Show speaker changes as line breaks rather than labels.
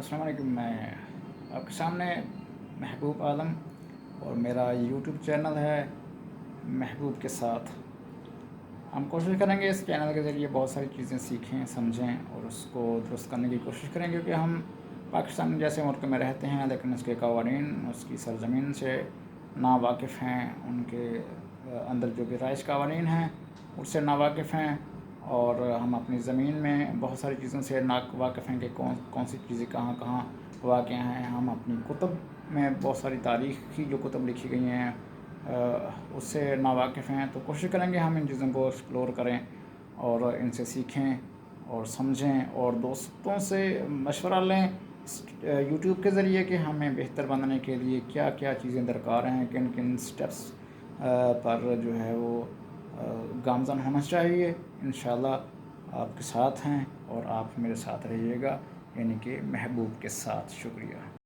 अस्सलाम वालेकुम। मैं आपके सामने महबूब आलम और मेरा यूट्यूब चैनल है महबूब के साथ। हम कोशिश करेंगे इस चैनल के ज़रिए बहुत सारी चीज़ें सीखें, समझें और उसको दुरुस्त करने की कोशिश करें, क्योंकि हम पाकिस्तान जैसे मुल्क में रहते हैं लेकिन उसके कवानीन, उसकी सरज़मीन से नावाकिफ़ हैं। उनके अंदर जो भी राइज कवानीन हैं उससे नावाकिफ़ हैं, और हम अपनी ज़मीन में बहुत सारी चीज़ों से नावाकिफ़ हैं कि कौन कौन सी चीज़ें कहाँ कहाँ वाक़ हैं। हम अपनी कुतुब में बहुत सारी तारीख़ी जो कुतुब लिखी गई हैं उससे नावाकिफ़ हैं। तो कोशिश करेंगे हम इन चीज़ों को एक्सप्लोर करें और इनसे सीखें और समझें और दोस्तों से मशवरा लें यूट्यूब के ज़रिए कि हमें बेहतर बनने के लिए क्या क्या चीज़ें दरकार हैं, किन किन स्टेप्स पर जो है वो गामज़न होना चाहिए। इंशाल्लाह आपके साथ हैं और आप मेरे साथ रहिएगा, यानी कि महबूब के साथ। शुक्रिया।